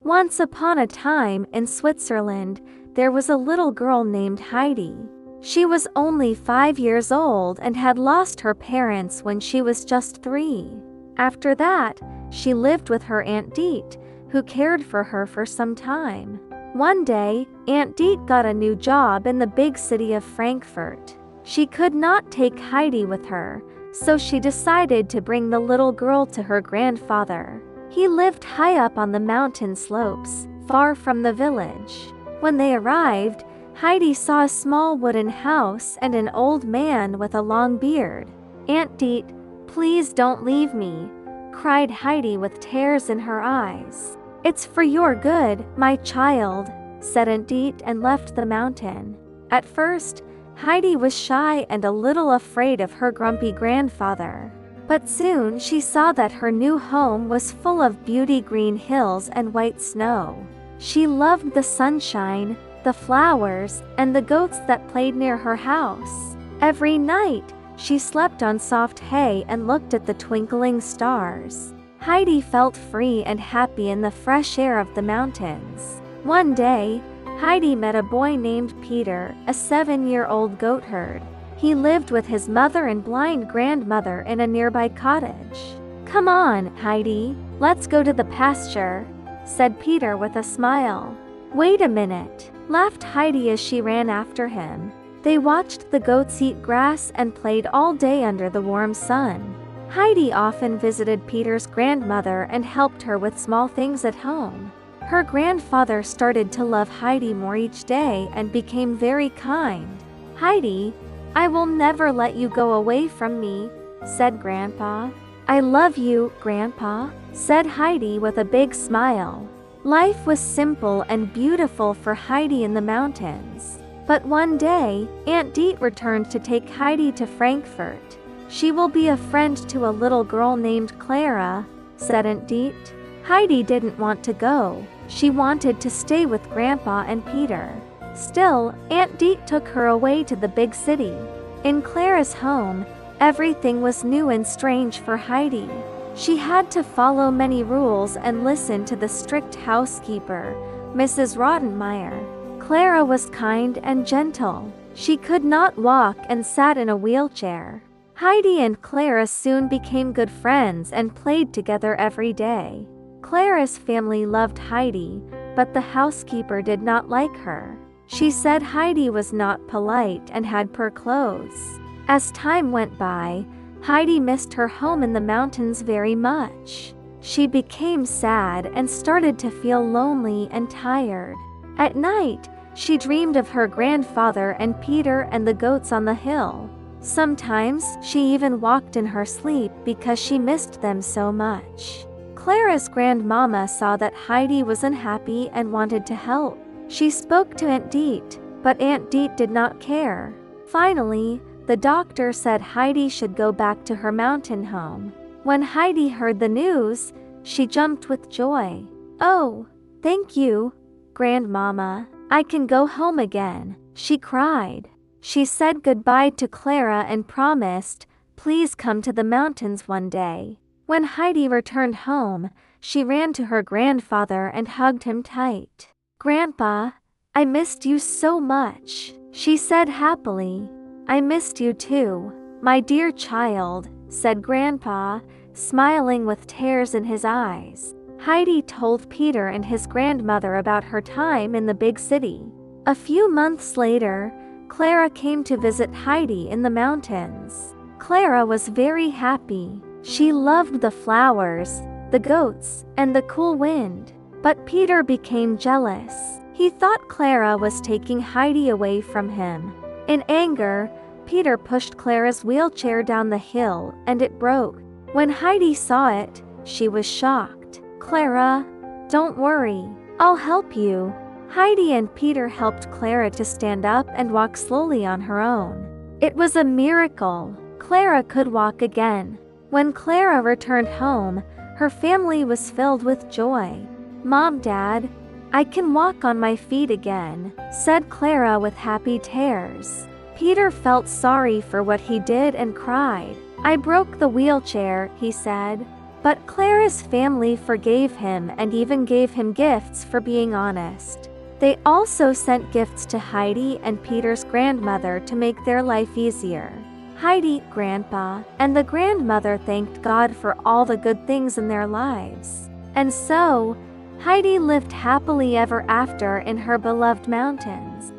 Once upon a time in Switzerland, there was a little girl named Heidi. She was only 5 years old and had lost her parents when she was just 3. After that, she lived with her Aunt Deet, who cared for her for some time. One day, Aunt Deet got a new job in the big city of Frankfurt. She could not take Heidi with her, so she decided to bring the little girl to her grandfather. He lived high up on the mountain slopes, far from the village. When they arrived, Heidi saw a small wooden house and an old man with a long beard. "Aunt Deet, please don't leave me," cried Heidi with tears in her eyes. "It's for your good, my child," said Aunt Deet and left the mountain. At first, Heidi was shy and a little afraid of her grumpy grandfather. But soon she saw that her new home was full of beauty green hills and white snow. She loved the sunshine, the flowers, and the goats that played near her house. Every night, she slept on soft hay and looked at the twinkling stars. Heidi felt free and happy in the fresh air of the mountains. One day, Heidi met a boy named Peter, a 7-year-old goatherd. He lived with his mother and blind grandmother in a nearby cottage. "Come on, Heidi, let's go to the pasture," said Peter with a smile. "Wait a minute," laughed Heidi as she ran after him. They watched the goats eat grass and played all day under the warm sun. Heidi often visited Peter's grandmother and helped her with small things at home. Her grandfather started to love Heidi more each day and became very kind. "Heidi, I will never let you go away from me," said Grandpa. "I love you, Grandpa," said Heidi with a big smile. Life was simple and beautiful for Heidi in the mountains. But one day, Aunt Deet returned to take Heidi to Frankfurt. "She will be a friend to a little girl named Clara," said Aunt Deet. Heidi didn't want to go. She wanted to stay with Grandpa and Peter. Still, Aunt Deet took her away to the big city. In Clara's home, everything was new and strange for Heidi. She had to follow many rules and listen to the strict housekeeper, Mrs. Rottenmeier. Clara was kind and gentle. She could not walk and sat in a wheelchair. Heidi and Clara soon became good friends and played together every day. Clara's family loved Heidi, but the housekeeper did not like her. She said Heidi was not polite and had poor clothes. As time went by, Heidi missed her home in the mountains very much. She became sad and started to feel lonely and tired. At night, she dreamed of her grandfather and Peter and the goats on the hill. Sometimes she even walked in her sleep because she missed them so much. Clara's grandmama saw that Heidi was unhappy and wanted to help. She spoke to Aunt Deet, but Aunt Deet did not care. Finally, the doctor said Heidi should go back to her mountain home. When Heidi heard the news, she jumped with joy. "Oh, thank you, Grandmama. I can go home again," she cried. She said goodbye to Clara and promised, "Please come to the mountains one day." When Heidi returned home, she ran to her grandfather and hugged him tight. "Grandpa, I missed you so much," she said happily. "I missed you too, my dear child," said Grandpa, smiling with tears in his eyes. Heidi told Peter and his grandmother about her time in the big city. A few months later, Clara came to visit Heidi in the mountains. Clara was very happy. She loved the flowers, the goats, and the cool wind. But Peter became jealous. He thought Clara was taking Heidi away from him. In anger, Peter pushed Clara's wheelchair down the hill and it broke. When Heidi saw it, she was shocked. "Clara, don't worry, I'll help you." Heidi and Peter helped Clara to stand up and walk slowly on her own. It was a miracle. Clara could walk again. When Clara returned home, her family was filled with joy. "Mom, Dad, I can walk on my feet again," said Clara with happy tears. Peter felt sorry for what he did and cried. "I broke the wheelchair," he said. But Clara's family forgave him and even gave him gifts for being honest. They also sent gifts to Heidi and Peter's grandmother to make their life easier. Heidi, Grandpa, and the grandmother thanked God for all the good things in their lives. And so, Heidi lived happily ever after in her beloved mountains.